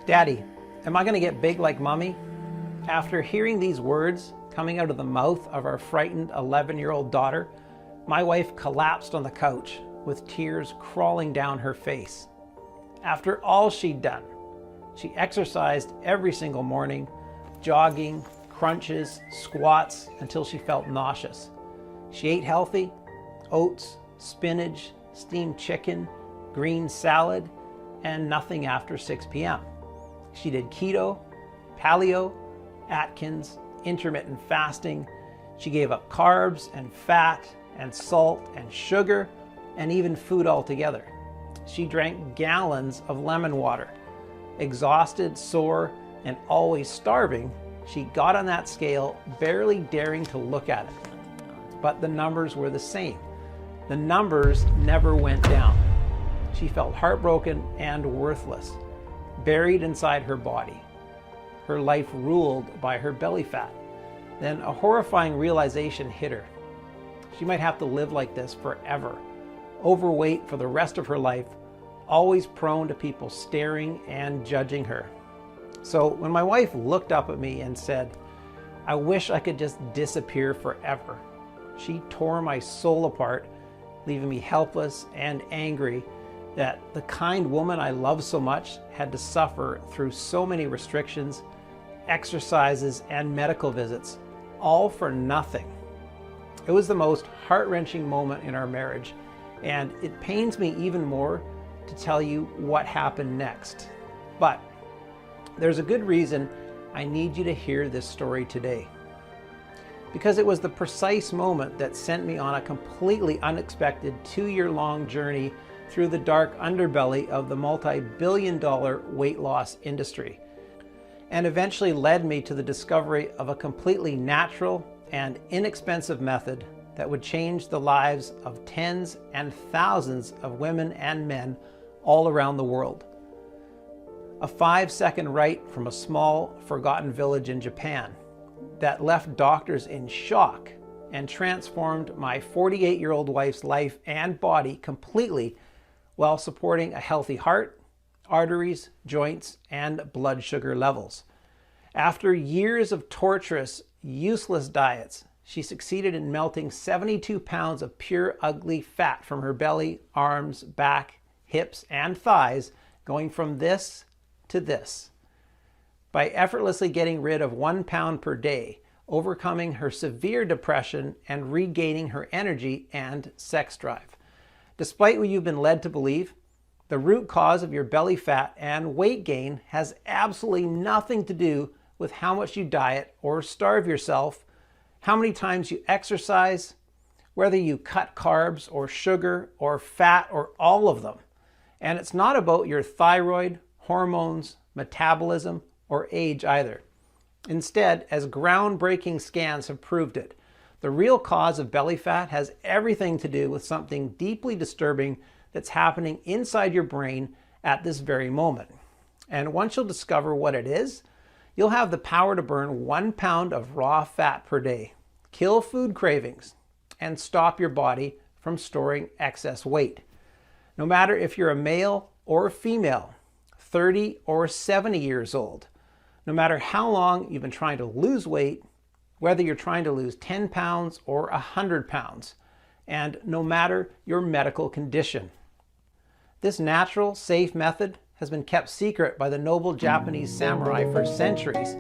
Daddy, am I going to get big like Mommy? After hearing these words coming out of the mouth of our frightened 11-year-old daughter, my wife collapsed on the couch with tears crawling down her face. After all she'd done, she exercised every single morning, jogging, crunches, squats, until she felt nauseous. She ate healthy: oats, spinach, steamed chicken, green salad, and nothing after 6 p.m. She did keto, paleo, Atkins, intermittent fasting. She gave up carbs and fat and salt and sugar and even food altogether. She drank gallons of lemon water. Exhausted, sore, and always starving, she got on that scale, barely daring to look at it. But the numbers were the same. The numbers never went down. She felt heartbroken and worthless, buried inside her body. Her life ruled by her belly fat. Then a horrifying realization hit her. She might have to live like this forever, overweight for the rest of her life, always prone to people staring and judging her. So when my wife looked up at me and said, "I wish I could just disappear forever," she tore my soul apart, leaving me helpless and angry that the kind woman I love so much had to suffer through so many restrictions, exercises, and medical visits, all for nothing. It was the most heart-wrenching moment in our marriage, and it pains me even more to tell you what happened next. But there's a good reason I need you to hear this story today. Because it was the precise moment that sent me on a completely unexpected 2-year-long journey through the dark underbelly of the multi-billion-dollar weight loss industry, and eventually led me to the discovery of a completely natural and inexpensive method that would change the lives of tens and thousands of women and men all around the world. A 5-second rite from a small, forgotten village in Japan that left doctors in shock and transformed my 48-year-old wife's life and body completely, while supporting a healthy heart, arteries, joints, and blood sugar levels. After years of torturous, useless diets, she succeeded in melting 72 pounds of pure ugly fat from her belly, arms, back, hips, and thighs, going from this to this. By effortlessly getting rid of 1 pound per day, overcoming her severe depression, and regaining her energy and sex drive. Despite what you've been led to believe, the root cause of your belly fat and weight gain has absolutely nothing to do with how much you diet or starve yourself, how many times you exercise, whether you cut carbs or sugar or fat or all of them. And it's not about your thyroid, hormones, metabolism, or age either. Instead, as groundbreaking scans have proved it, the real cause of belly fat has everything to do with something deeply disturbing that's happening inside your brain at this very moment. And once you'll discover what it is, you'll have the power to burn 1 pound of raw fat per day, kill food cravings, and stop your body from storing excess weight. No matter if you're a male or a female, 30 or 70 years old, no matter how long you've been trying to lose weight, whether you're trying to lose 10 pounds or 100 pounds, and no matter your medical condition. This natural, safe method has been kept secret by the noble Japanese samurai for centuries,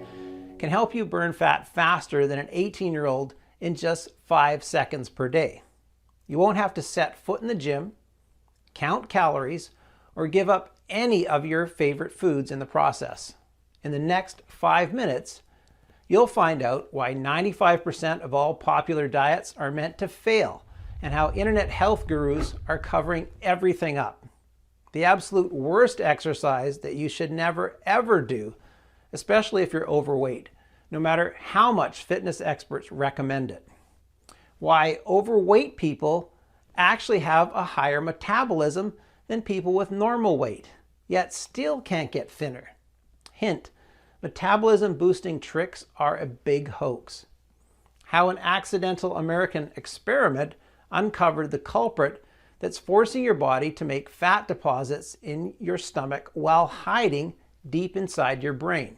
can help you burn fat faster than an 18-year-old in just 5 seconds per day. You won't have to set foot in the gym, count calories, or give up any of your favorite foods in the process. In the next 5 minutes, you'll find out why 95% of all popular diets are meant to fail, and how internet health gurus are covering everything up. The absolute worst exercise that you should never ever do, especially if you're overweight, no matter how much fitness experts recommend it. Why overweight people actually have a higher metabolism than people with normal weight, yet still can't get thinner. Hint: metabolism boosting tricks are a big hoax. How an accidental American experiment uncovered the culprit that's forcing your body to make fat deposits in your stomach while hiding deep inside your brain.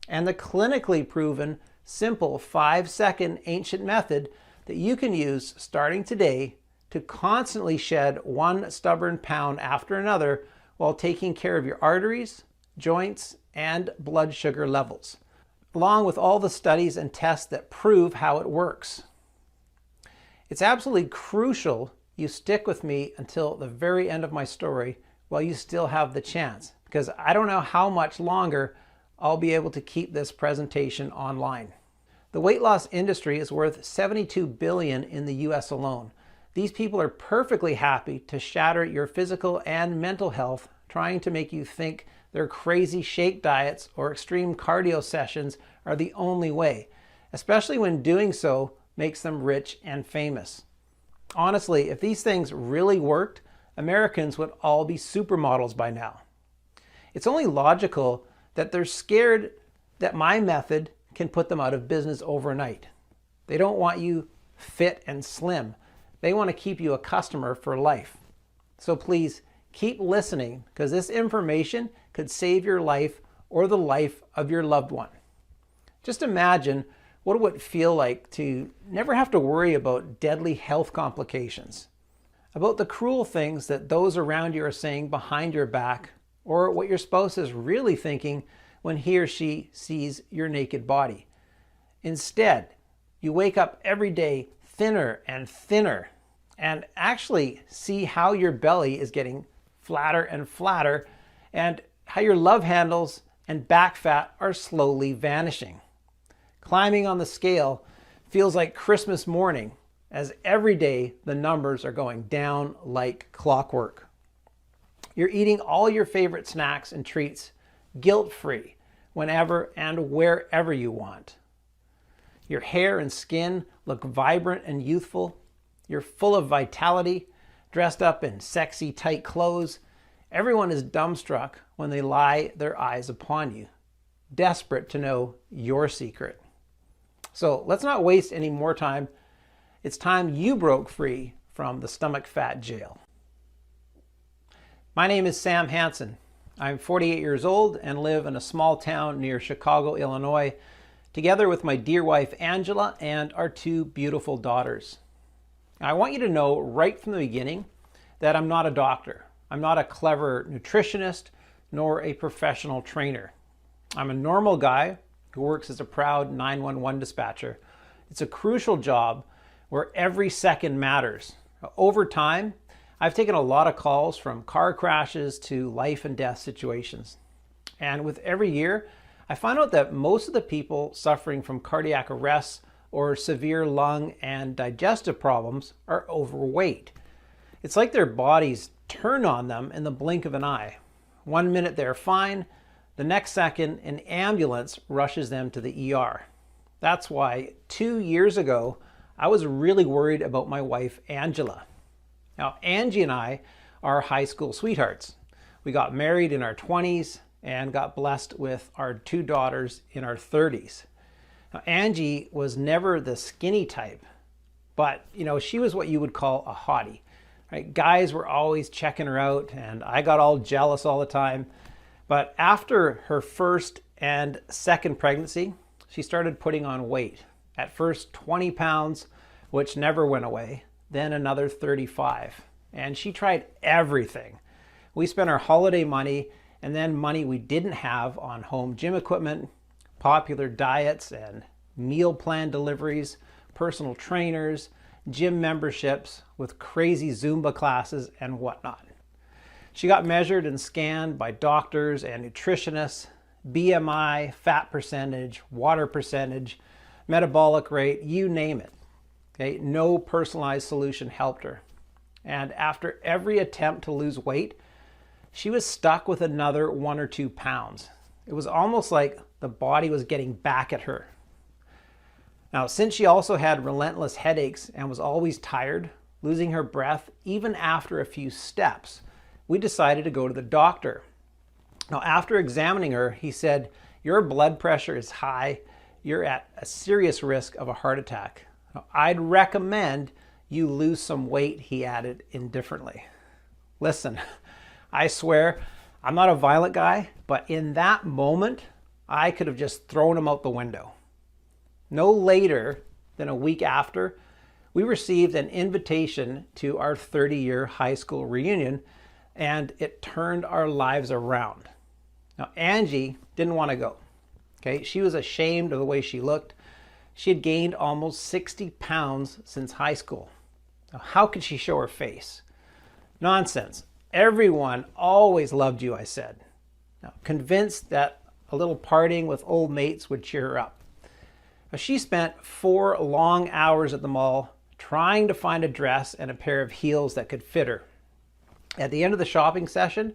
And the clinically proven, simple 5-second ancient method that you can use starting today to constantly shed one stubborn pound after another while taking care of your arteries, joints, and blood sugar levels, along with all the studies and tests that prove how it works. It's absolutely crucial you stick with me until the very end of my story while you still have the chance, because I don't know how much longer I'll be able to keep this presentation online. The weight loss industry is worth $72 billion in the US alone. These people are perfectly happy to shatter your physical and mental health, trying to make you think their crazy shake diets or extreme cardio sessions are the only way, especially when doing so makes them rich and famous. Honestly, if these things really worked, Americans would all be supermodels by now. It's only logical that they're scared that my method can put them out of business overnight. They don't want you fit and slim. They want to keep you a customer for life. So please keep listening, because this information could save your life or the life of your loved one. Just imagine what it would feel like to never have to worry about deadly health complications, about the cruel things that those around you are saying behind your back, or what your spouse is really thinking when he or she sees your naked body. Instead, you wake up every day thinner and thinner, and actually see how your belly is getting flatter and flatter, and how your love handles and back fat are slowly vanishing. Climbing on the scale feels like Christmas morning, as every day the numbers are going down like clockwork. You're eating all your favorite snacks and treats guilt-free whenever and wherever you want. Your hair and skin look vibrant and youthful. You're full of vitality, dressed up in sexy tight clothes. Everyone is dumbstruck when they lie their eyes upon you, desperate to know your secret. So let's not waste any more time. It's time you broke free from the stomach fat jail. My name is Sam Hansen. I'm 48 years old and live in a small town near Chicago, Illinois, together with my dear wife Angela and our 2 beautiful daughters. I want you to know right from the beginning that I'm not a doctor. I'm not a clever nutritionist nor a professional trainer. I'm a normal guy who works as a proud 911 dispatcher. It's a crucial job where every second matters. Over time, I've taken a lot of calls from car crashes to life and death situations. And with every year, I find out that most of the people suffering from cardiac arrests or severe lung and digestive problems are overweight. It's like their bodies turn on them in the blink of an eye. One minute they're fine, the next second an ambulance rushes them to the ER. That's why 2 years ago, I was really worried about my wife, Angela. Now, Angie and I are high school sweethearts. We got married in our 20s and got blessed with our 2 daughters in our 30s. Now, Angie was never the skinny type, but she was what you would call a hottie. Right? Guys were always checking her out, and I got all jealous all the time. But after her first and second pregnancy, she started putting on weight. At first 20 pounds, which never went away, then another 35. And she tried everything. We spent our holiday money and then money we didn't have on home gym equipment, popular diets and meal plan deliveries, personal trainers, gym memberships with crazy Zumba classes and whatnot. She got measured and scanned by doctors and nutritionists, BMI, fat percentage, water percentage, metabolic rate, you name it. Okay, no personalized solution helped her. And after every attempt to lose weight, she was stuck with another 1 or 2 pounds. It was almost like the body was getting back at her. Now, since she also had relentless headaches and was always tired, losing her breath even after a few steps, we decided to go to the doctor. Now, after examining her, he said, "Your blood pressure is high. You're at a serious risk of a heart attack. Now, I'd recommend you lose some weight," he added indifferently. Listen, I swear, I'm not a violent guy, but in that moment, I could have just thrown him out the window. No later than a week after, we received an invitation to our 30-year high school reunion, and it turned our lives around. Now, Angie didn't want to go. Okay, she was ashamed of the way she looked. She had gained almost 60 pounds since high school. Now, how could she show her face? Nonsense. Everyone always loved you, I said. Now, convinced that a little partying with old mates would cheer her up. Now, she spent 4 long hours at the mall trying to find a dress and a pair of heels that could fit her. At the end of the shopping session,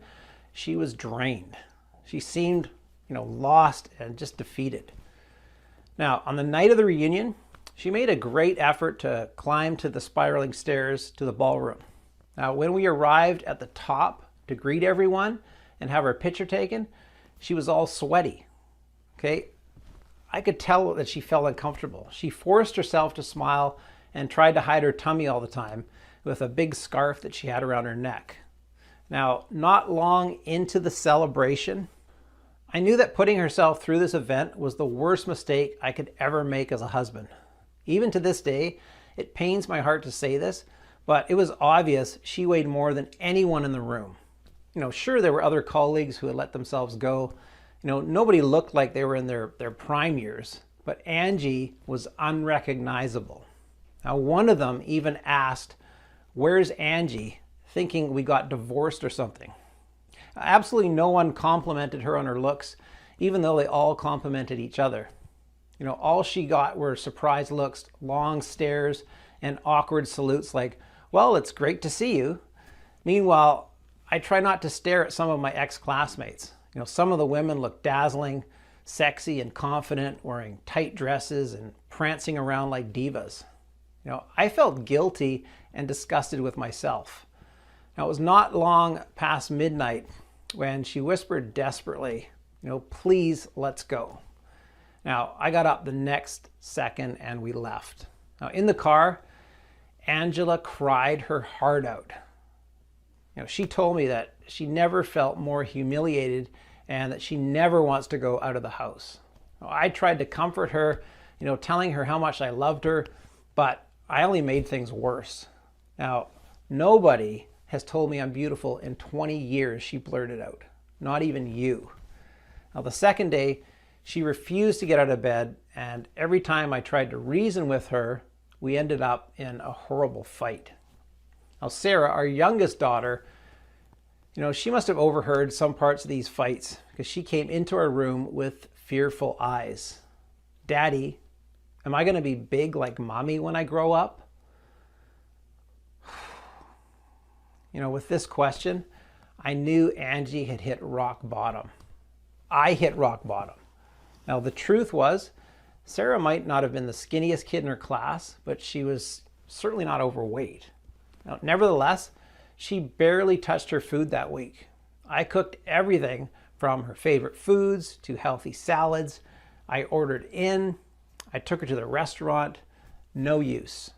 she was drained. She seemed, lost and just defeated. Now, on the night of the reunion, she made a great effort to climb to the spiraling stairs to the ballroom. Now, when we arrived at the top to greet everyone and have our picture taken, she was all sweaty. Okay, I could tell that she felt uncomfortable. She forced herself to smile and tried to hide her tummy all the time with a big scarf that she had around her neck. Now, not long into the celebration, I knew that putting herself through this event was the worst mistake I could ever make as a husband. Even to this day, it pains my heart to say this, but it was obvious she weighed more than anyone in the room. Sure, there were other colleagues who had let themselves go. Nobody looked like they were in their prime years, but Angie was unrecognizable. Now, one of them even asked, "Where's Angie?" thinking we got divorced or something. Absolutely no one complimented her on her looks, even though they all complimented each other. All she got were surprised looks, long stares, and awkward salutes like, "Well, it's great to see you." Meanwhile, I try not to stare at some of my ex-classmates. Some of the women look dazzling, sexy, and confident, wearing tight dresses and prancing around like divas. I felt guilty and disgusted with myself. Now, it was not long past midnight when she whispered desperately, "Please, let's go." Now, I got up the next second and we left. Now, in the car, Angela cried her heart out. She told me that she never felt more humiliated and that she never wants to go out of the house. I tried to comfort her, telling her how much I loved her, but I only made things worse. Now, nobody has told me I'm beautiful in 20 years, she blurted out. Not even you. Now, the second day, she refused to get out of bed, and every time I tried to reason with her, we ended up in a horrible fight. Now, Sarah, our youngest daughter, she must have overheard some parts of these fights because she came into our room with fearful eyes. "Daddy, am I going to be big like Mommy when I grow up?" With this question, I knew Angie had hit rock bottom. I hit rock bottom. Now, the truth was, Sarah might not have been the skinniest kid in her class, but she was certainly not overweight. Now, nevertheless, she barely touched her food that week. I cooked everything from her favorite foods to healthy salads. I ordered in. I took her to the restaurant. No use.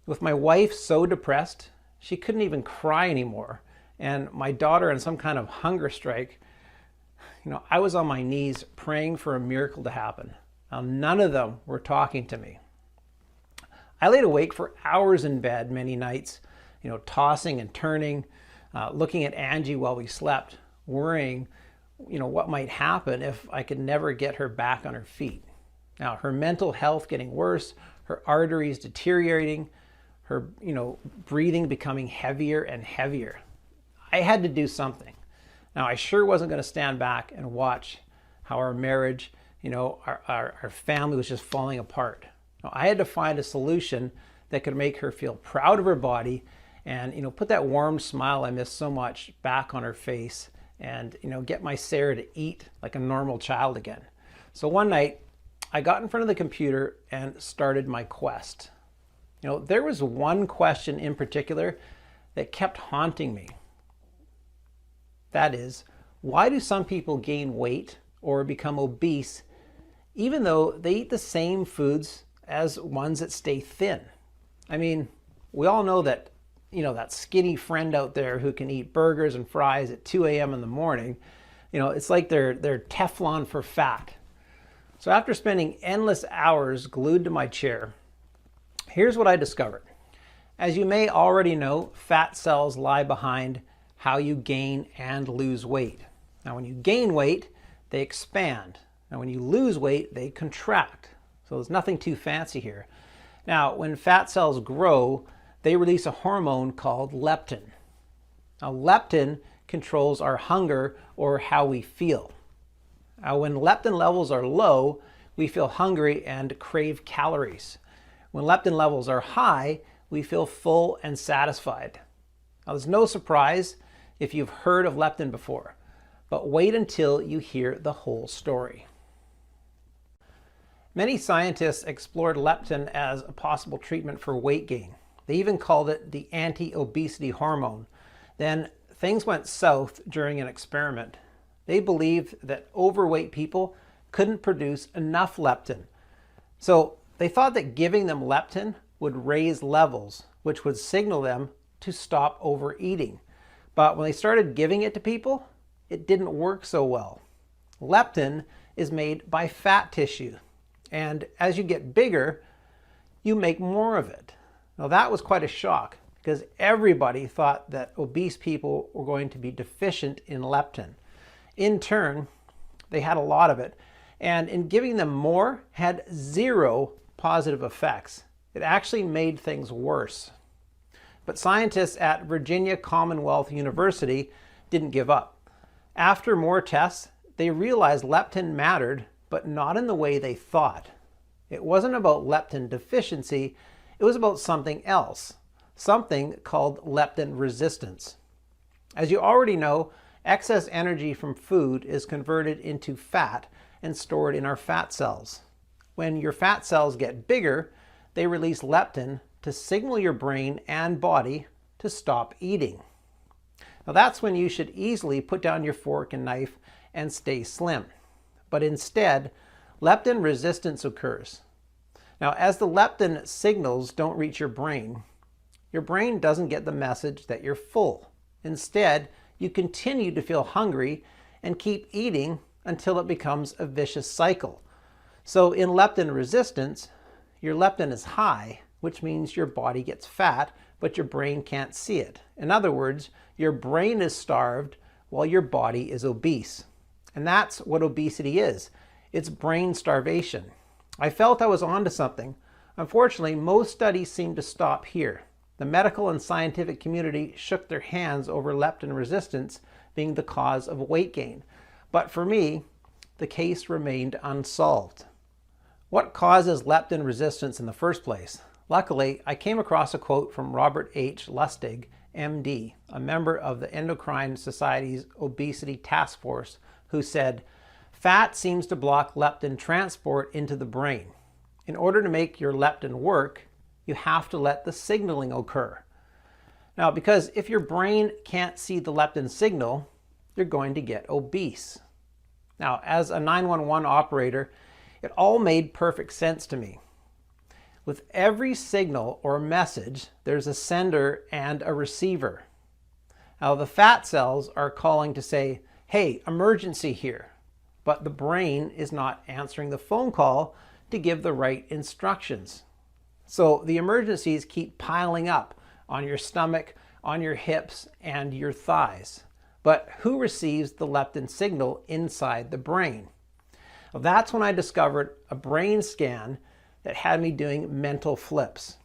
With my wife so depressed, she couldn't even cry anymore. And my daughter on some kind of hunger strike, I was on my knees praying for a miracle to happen. Now, none of them were talking to me. I laid awake for hours in bed many nights, tossing and turning, looking at Angie while we slept, worrying, what might happen if I could never get her back on her feet. Now, her mental health getting worse, her arteries deteriorating, her, breathing becoming heavier and heavier. I had to do something. Now, I sure wasn't going to stand back and watch how our marriage, our family was just falling apart. Now, I had to find a solution that could make her feel proud of her body and, put that warm smile I missed so much back on her face and, get my Sarah to eat like a normal child again. So one night, I got in front of the computer and started my quest. There was one question in particular that kept haunting me. That is, why do some people gain weight or become obese even though they eat the same foods as ones that stay thin? I mean, we all know that that skinny friend out there who can eat burgers and fries at 2 a.m. in the morning. It's like they're Teflon for fat. So after spending endless hours glued to my chair, here's what I discovered. As you may already know, fat cells lie behind how you gain and lose weight. Now, when you gain weight, they expand. Now, when you lose weight, they contract. So there's nothing too fancy here. Now, when fat cells grow, they release a hormone called leptin. Now, leptin controls our hunger or how we feel. Now, when leptin levels are low, we feel hungry and crave calories. When leptin levels are high, we feel full and satisfied. Now, there's no surprise if you've heard of leptin before, but wait until you hear the whole story. Many scientists explored leptin as a possible treatment for weight gain. They even called it the anti-obesity hormone. Then things went south during an experiment. They believed that overweight people couldn't produce enough leptin. So they thought that giving them leptin would raise levels, which would signal them to stop overeating. But when they started giving it to people, it didn't work so well. Leptin is made by fat tissue, and as you get bigger, you make more of it. Now that was quite a shock because everybody thought that obese people were going to be deficient in leptin. In turn, they had a lot of it, and in giving them more had zero positive effects. It actually made things worse. But scientists at Virginia Commonwealth University didn't give up. After more tests, they realized leptin mattered, but not in the way they thought. It wasn't about leptin deficiency, it was about something else, something called leptin resistance. As you already know, excess energy from food is converted into fat and stored in our fat cells. When your fat cells get bigger, they release leptin to signal your brain and body to stop eating. Now that's when you should easily put down your fork and knife and stay slim. But instead, leptin resistance occurs. Now, as the leptin signals don't reach your brain doesn't get the message that you're full. Instead, you continue to feel hungry and keep eating until it becomes a vicious cycle. So in leptin resistance, your leptin is high, which means your body gets fat, but your brain can't see it. In other words, your brain is starved while your body is obese. And that's what obesity is. It's brain starvation. I felt I was onto something. Unfortunately, most studies seem to stop here. The medical and scientific community shook their hands over leptin resistance being the cause of weight gain. But for me, the case remained unsolved. What causes leptin resistance in the first place? Luckily, I came across a quote from Robert H. Lustig, MD, a member of the Endocrine Society's Obesity Task Force, who said, "Fat seems to block leptin transport into the brain. In order to make your leptin work, you have to let the signaling occur." Now, because if your brain can't see the leptin signal, you're going to get obese. Now, as a 911 operator, it all made perfect sense to me. With every signal or message, there's a sender and a receiver. Now, the fat cells are calling to say, "Hey, emergency here." But the brain is not answering the phone call to give the right instructions. So the emergencies keep piling up on your stomach, on your hips, and your thighs. But who receives the leptin signal inside the brain? Well, that's when I discovered a brain scan that had me doing mental flips.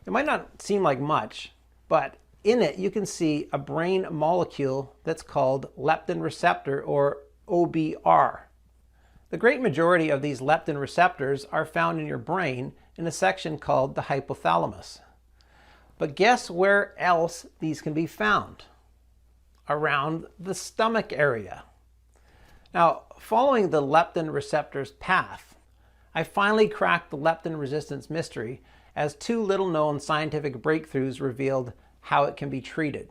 It might not seem like much, but in it you can see a brain molecule that's called leptin receptor, or OBR. The great majority of these leptin receptors are found in your brain in a section called the hypothalamus. But guess where else these can be found? Around the stomach area. Now, following the leptin receptor's path, I finally cracked the leptin resistance mystery as two little-known scientific breakthroughs revealed how it can be treated.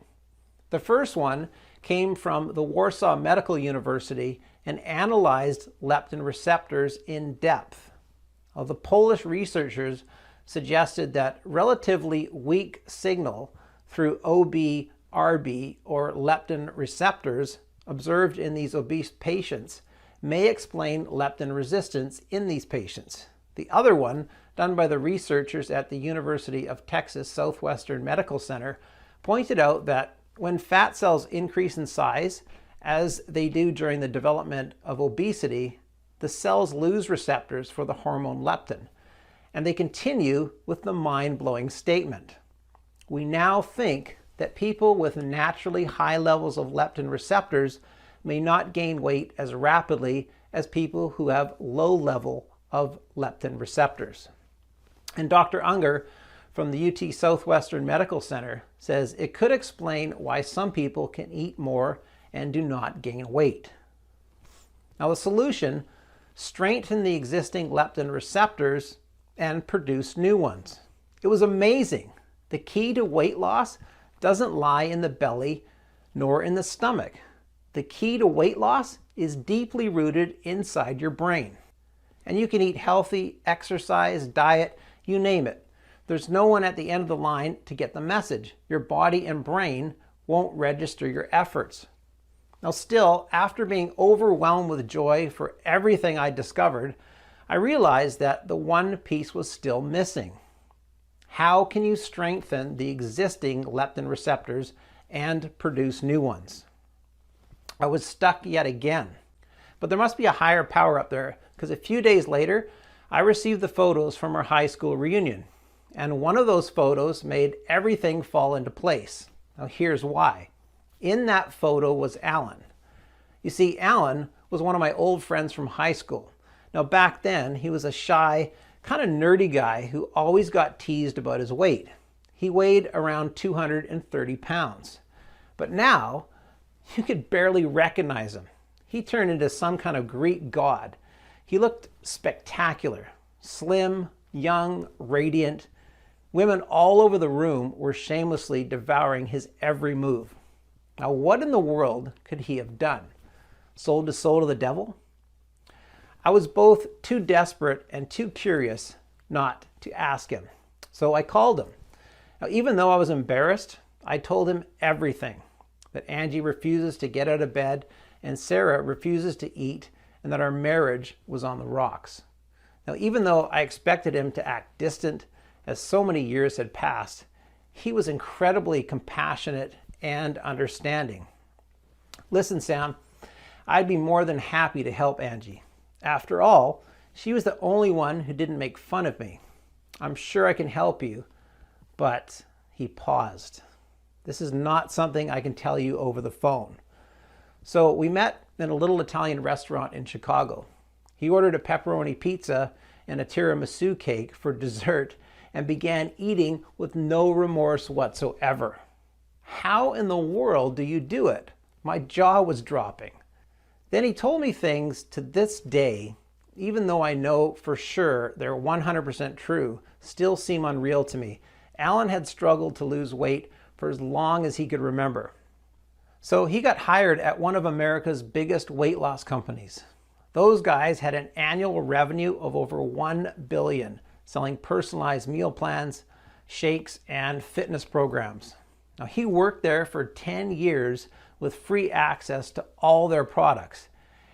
The first one came from the Warsaw Medical University and analyzed leptin receptors in depth. Now, the Polish researchers suggested that relatively weak signal through OB/RB or leptin receptors observed in these obese patients may explain leptin resistance in these patients. The other one, done by the researchers at the University of Texas Southwestern Medical Center, pointed out that when fat cells increase in size, as they do during the development of obesity, the cells lose receptors for the hormone leptin. And they continue with the mind-blowing statement: we now think that people with naturally high levels of leptin receptors may not gain weight as rapidly as people who have low level of leptin receptors. And Dr. Unger from the UT Southwestern Medical Center says it could explain why some people can eat more and do not gain weight. Now the solution: strengthen the existing leptin receptors and produce new ones. It was amazing. The key to weight loss doesn't lie in the belly nor in the stomach. The key to weight loss is deeply rooted inside your brain. And you can eat healthy, exercise, diet, you name it. There's no one at the end of the line to get the message. Your body and brain won't register your efforts. Now still, after being overwhelmed with joy for everything I discovered, I realized that the one piece was still missing. How can you strengthen the existing leptin receptors and produce new ones? I was stuck yet again. But there must be a higher power up there, because a few days later, I received the photos from our high school reunion. And one of those photos made everything fall into place. Now here's why. In that photo was Alan. You see, Alan was one of my old friends from high school. Now back then, he was a shy, kind of nerdy guy who always got teased about his weight. He weighed around 230 pounds. But now, you could barely recognize him. He turned into some kind of Greek god. He looked spectacular, slim, young, radiant. Women all over the room were shamelessly devouring his every move. Now, what in the world could he have done? Sold his soul to the devil? I was both too desperate and too curious not to ask him. So I called him. Now, even though I was embarrassed, I told him everything. That Angie refuses to get out of bed and Sarah refuses to eat, and that our marriage was on the rocks. Now, even though I expected him to act distant, as so many years had passed, he was incredibly compassionate and understanding. Listen, Sam, I'd be more than happy to help Angie. After all, she was the only one who didn't make fun of me. I'm sure I can help you, but he paused. This is not something I can tell you over the phone. So we met in a little Italian restaurant in Chicago. He ordered a pepperoni pizza and a tiramisu cake for dessert and began eating with no remorse whatsoever. How in the world do you do it? My jaw was dropping. Then he told me things to this day, even though I know for sure they're 100% true, still seem unreal to me. Alan had struggled to lose weight for as long as he could remember. So he got hired at one of America's biggest weight loss companies. Those guys had an annual revenue of over $1 billion, selling personalized meal plans, shakes, and fitness programs. Now, he worked there for 10 years with free access to all their products.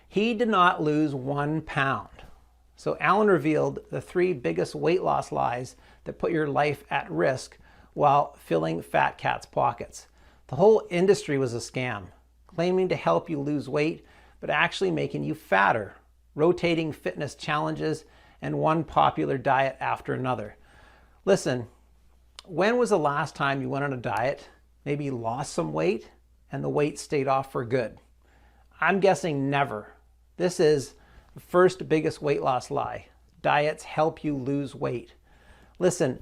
He did not lose 1 pound. So Alan revealed the 3 biggest weight loss lies that put your life at risk while filling fat cats' pockets. The whole industry was a scam, claiming to help you lose weight, but actually making you fatter, rotating fitness challenges, and one popular diet after another. Listen, when was the last time you went on a diet, maybe lost some weight, and the weight stayed off for good? I'm guessing never. This is the first biggest weight loss lie. Diets help you lose weight. Listen,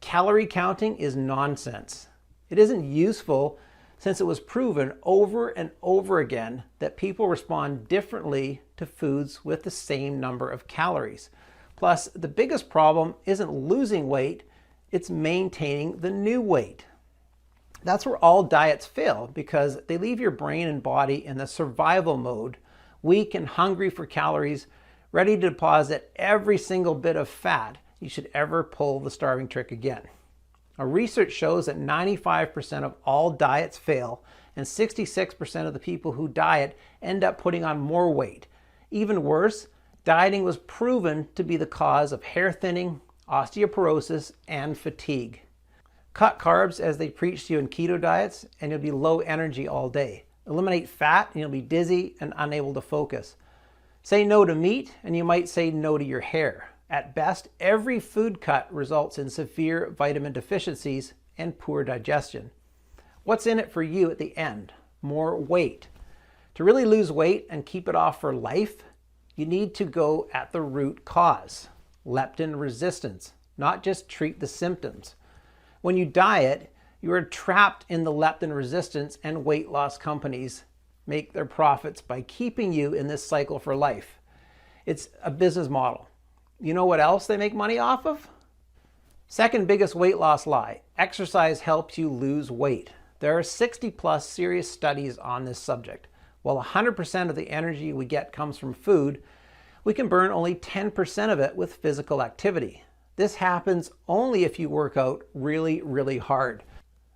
calorie counting is nonsense. It isn't useful since it was proven over and over again that people respond differently to foods with the same number of calories. Plus, the biggest problem isn't losing weight, it's maintaining the new weight. That's where all diets fail, because they leave your brain and body in the survival mode, weak and hungry for calories, ready to deposit every single bit of fat you should ever pull the starving trick again. Now, research shows that 95% of all diets fail, and 66% of the people who diet end up putting on more weight. Even worse, dieting was proven to be the cause of hair thinning, osteoporosis, and fatigue. Cut carbs as they preach to you in keto diets, and you'll be low energy all day. Eliminate fat, and you'll be dizzy and unable to focus. Say no to meat, and you might say no to your hair. At best, every food cut results in severe vitamin deficiencies and poor digestion. What's in it for you at the end? More weight. To really lose weight and keep it off for life, you need to go at the root cause, leptin resistance, not just treat the symptoms. When you diet, you are trapped in the leptin resistance, and weight loss companies make their profits by keeping you in this cycle for life. It's a business model. You know what else they make money off of? Second biggest weight loss lie: exercise helps you lose weight. There are 60 plus serious studies on this subject. While 100% of the energy we get comes from food, we can burn only 10% of it with physical activity. This happens only if you work out really, really hard.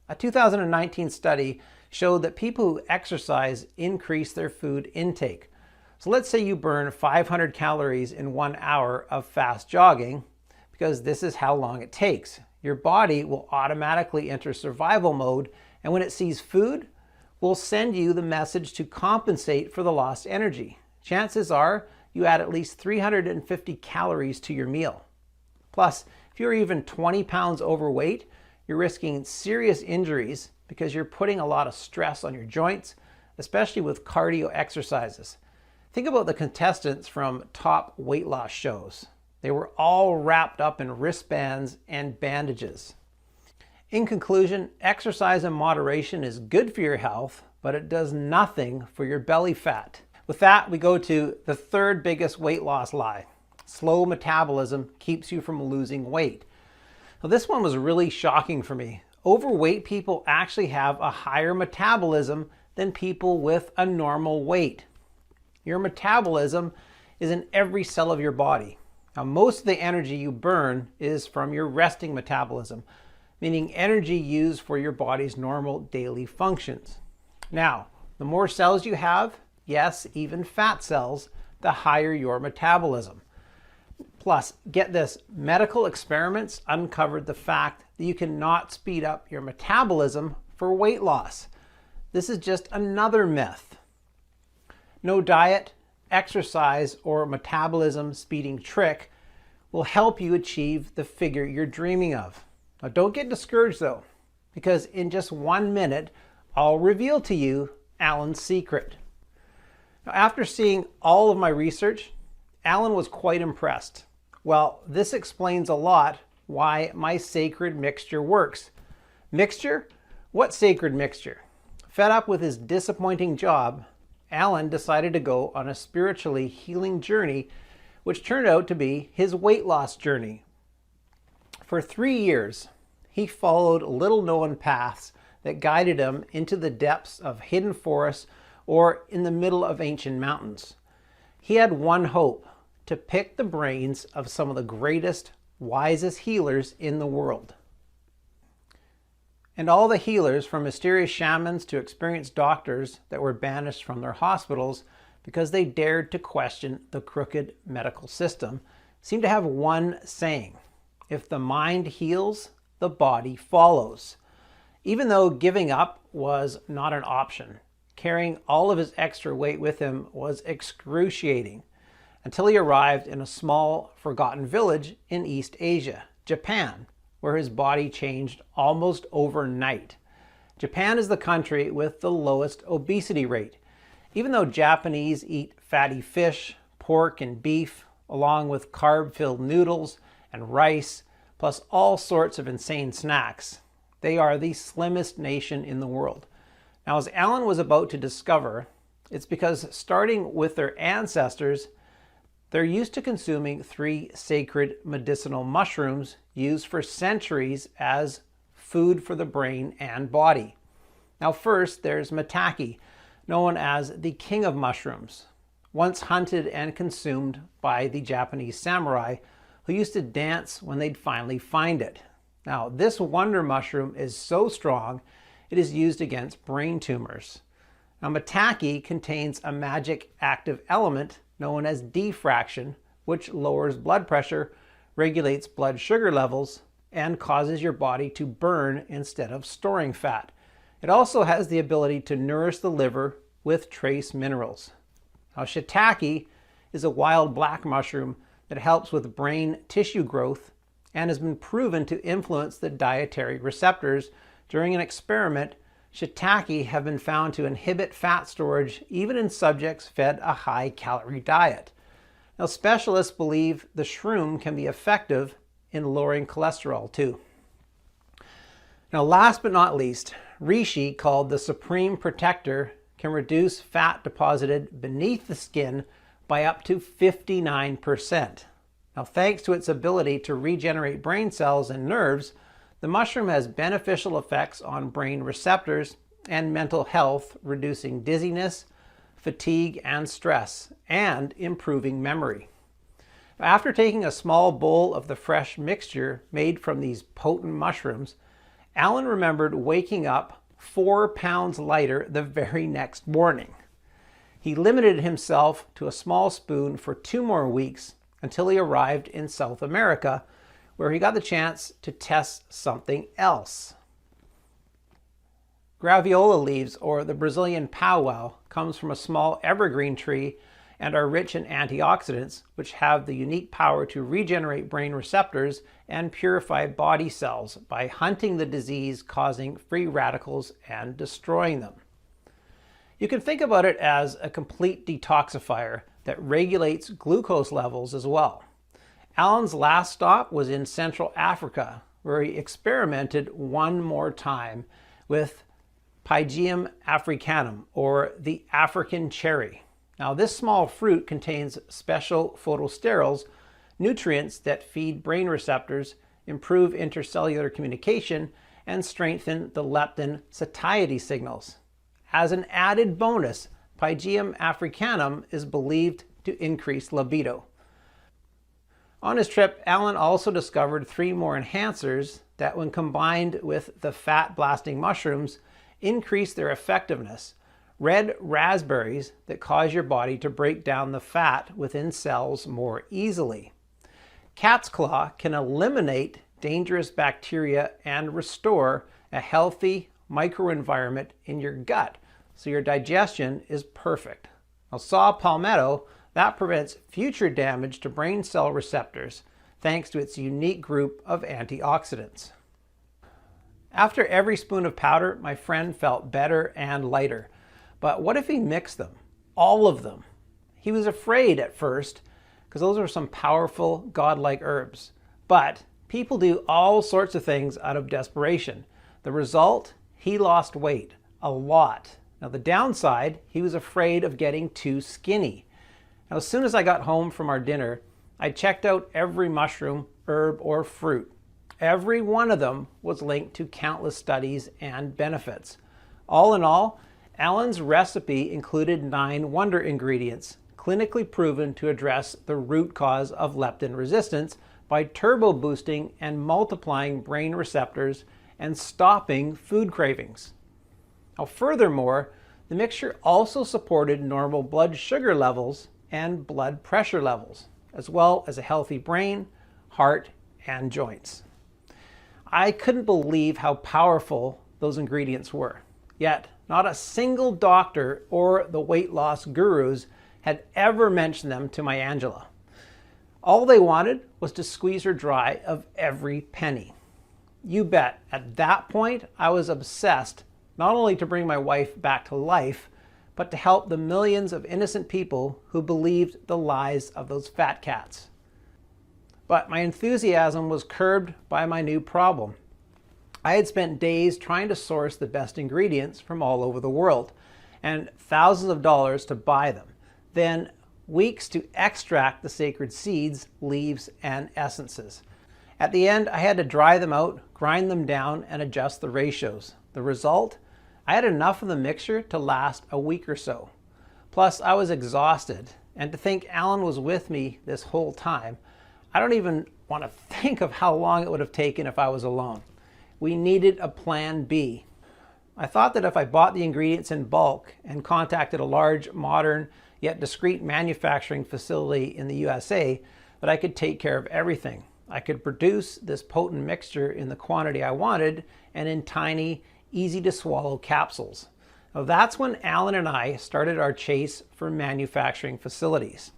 A 2019 study showed that people who exercise increase their food intake. So let's say you burn 500 calories in 1 hour of fast jogging, because this is how long it takes. Your body will automatically enter survival mode, and when it sees food, will send you the message to compensate for the lost energy. Chances are you add at least 350 calories to your meal. Plus, if you're even 20 pounds overweight, you're risking serious injuries because you're putting a lot of stress on your joints, especially with cardio exercises. Think about the contestants from top weight loss shows. They were all wrapped up in wristbands and bandages. In conclusion, exercise in moderation is good for your health, but it does nothing for your belly fat. With that, we go to the third biggest weight loss lie. Slow metabolism keeps you from losing weight. Now, this one was really shocking for me. Overweight people actually have a higher metabolism than people with a normal weight. Your metabolism is in every cell of your body. Now, most of the energy you burn is from your resting metabolism, meaning energy used for your body's normal daily functions. Now, the more cells you have, yes, even fat cells, the higher your metabolism. Plus, get this, medical experiments uncovered the fact that you cannot speed up your metabolism for weight loss. This is just another myth. No diet, exercise, or metabolism speeding trick will help you achieve the figure you're dreaming of. Now, don't get discouraged though, because in just 1 minute, I'll reveal to you Alan's secret. Now, after seeing all of my research, Alan was quite impressed. Well, this explains a lot why my sacred mixture works. Mixture? What sacred mixture? Fed up with his disappointing job, Alan decided to go on a spiritually healing journey, which turned out to be his weight loss journey. For 3 years, he followed little-known paths that guided him into the depths of hidden forests or in the middle of ancient mountains. He had one hope: to pick the brains of some of the greatest, wisest healers in the world. And all the healers, from mysterious shamans to experienced doctors that were banished from their hospitals because they dared to question the crooked medical system, seem to have one saying: if the mind heals, the body follows. Even though giving up was not an option, carrying all of his extra weight with him was excruciating, until he arrived in a small, forgotten village in East Asia, Japan, where his body changed almost overnight. Japan is the country with the lowest obesity rate. Even though Japanese eat fatty fish, pork, and beef, along with carb-filled noodles and rice, plus all sorts of insane snacks, they are the slimmest nation in the world. Now, as Alan was about to discover, it's because starting with their ancestors, they're used to consuming 3 sacred medicinal mushrooms used for centuries as food for the brain and body. Now, first, there's maitake, known as the king of mushrooms, once hunted and consumed by the Japanese samurai, who used to dance when they'd finally find it. Now, this wonder mushroom is so strong, it is used against brain tumors. Now, maitake contains a magic active element known as diffraction, which lowers blood pressure, regulates blood sugar levels, and causes your body to burn instead of storing fat. It also has the ability to nourish the liver with trace minerals. Now, shiitake is a wild black mushroom that helps with brain tissue growth and has been proven to influence the dietary receptors. During an experiment, shiitake have been found to inhibit fat storage even in subjects fed a high-calorie diet. Now, specialists believe the shroom can be effective in lowering cholesterol too. Now, last but not least, reishi, called the Supreme Protector, can reduce fat deposited beneath the skin by up to 59%. Now, thanks to its ability to regenerate brain cells and nerves, the mushroom has beneficial effects on brain receptors and mental health, reducing dizziness, fatigue, and stress, and improving memory. After taking a small bowl of the fresh mixture made from these potent mushrooms, Alan remembered waking up 4 pounds lighter the very next morning. He limited himself to a small spoon for 2 more weeks until he arrived in South America, where he got the chance to test something else. Graviola leaves, or the Brazilian powwow, comes from a small evergreen tree and are rich in antioxidants, which have the unique power to regenerate brain receptors and purify body cells by hunting the disease-causing free radicals and destroying them. You can think about it as a complete detoxifier that regulates glucose levels as well. Alan's last stop was in Central Africa, where he experimented one more time with Pygeum africanum, or the African cherry. Now, this small fruit contains special phytosterols, nutrients that feed brain receptors, improve intercellular communication, and strengthen the leptin satiety signals. As an added bonus, Pygeum africanum is believed to increase libido. On his trip, Alan also discovered 3 more enhancers that, when combined with the fat-blasting mushrooms, increase their effectiveness. Red raspberries that cause your body to break down the fat within cells more easily. Cat's claw can eliminate dangerous bacteria and restore a healthy microenvironment in your gut, so your digestion is perfect. Now, saw palmetto, that prevents future damage to brain cell receptors thanks to its unique group of antioxidants. After every spoon of powder, my friend felt better and lighter. But what if he mixed them? All of them. He was afraid at first, because those are some powerful, godlike herbs. But people do all sorts of things out of desperation. The result? He lost weight. A lot. Now, the downside, he was afraid of getting too skinny. Now, as soon as I got home from our dinner, I checked out every mushroom, herb, or fruit. Every one of them was linked to countless studies and benefits. All in all, Alan's recipe included 9 wonder ingredients, clinically proven to address the root cause of leptin resistance by turbo boosting and multiplying brain receptors and stopping food cravings. Now, furthermore, the mixture also supported normal blood sugar levels and blood pressure levels, as well as a healthy brain, heart, and joints. I couldn't believe how powerful those ingredients were. Yet, not a single doctor or the weight loss gurus had ever mentioned them to my Angela. All they wanted was to squeeze her dry of every penny. You bet, at that point, I was obsessed not only to bring my wife back to life, but to help the millions of innocent people who believed the lies of those fat cats. But my enthusiasm was curbed by my new problem. I had spent days trying to source the best ingredients from all over the world, and thousands of dollars to buy them. Then weeks to extract the sacred seeds, leaves, and essences. At the end, I had to dry them out, grind them down, and adjust the ratios. The result? I had enough of the mixture to last a week or so. Plus, I was exhausted, and to think Alan was with me this whole time, I don't even want to think of how long it would have taken if I was alone. We needed a plan B. I thought that if I bought the ingredients in bulk and contacted a large, modern, yet discreet manufacturing facility in the USA, that I could take care of everything. I could produce this potent mixture in the quantity I wanted and in tiny, easy to swallow capsules. Now that's when Alan and I started our chase for manufacturing facilities.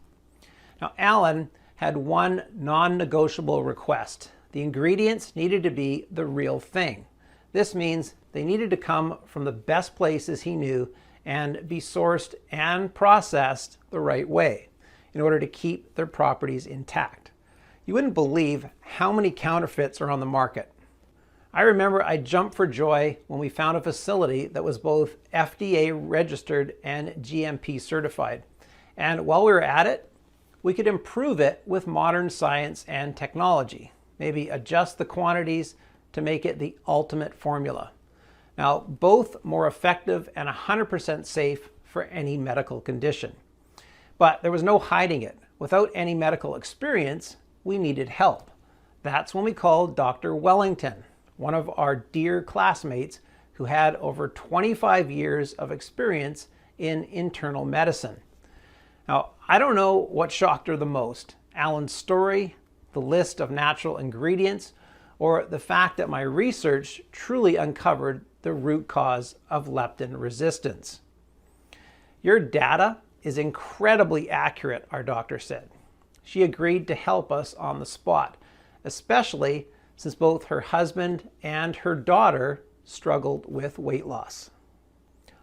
Now Alan had one non-negotiable request. The ingredients needed to be the real thing. This means they needed to come from the best places he knew and be sourced and processed the right way in order to keep their properties intact. You wouldn't believe how many counterfeits are on the market. I remember I jumped for joy when we found a facility that was both FDA registered and GMP certified. And while we were at it, we could improve it with modern science and technology. Maybe adjust the quantities to make it the ultimate formula. Now, both more effective and 100% safe for any medical condition. But there was no hiding it. Without any medical experience, we needed help. That's when we called Dr. Wellington, one of our dear classmates who had over 25 years of experience in internal medicine. Now, I don't know what shocked her the most, Alan's story, the list of natural ingredients, or the fact that my research truly uncovered the root cause of leptin resistance. Your data is incredibly accurate, our doctor said. She agreed to help us on the spot, especially since both her husband and her daughter struggled with weight loss.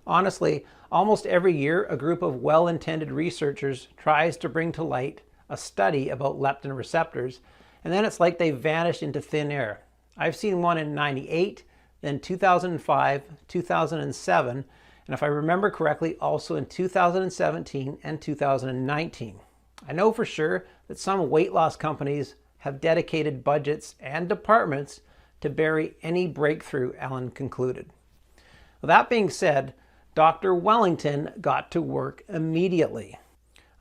Honestly, almost every year, a group of well-intended researchers tries to bring to light a study about leptin receptors, and then it's like they vanished into thin air. I've seen one in '98, then 2005, 2007, and if I remember correctly, also in 2017 and 2019. I know for sure that some weight loss companies have dedicated budgets and departments to bury any breakthrough, Alan concluded. Well, that being said, Dr. Wellington got to work immediately.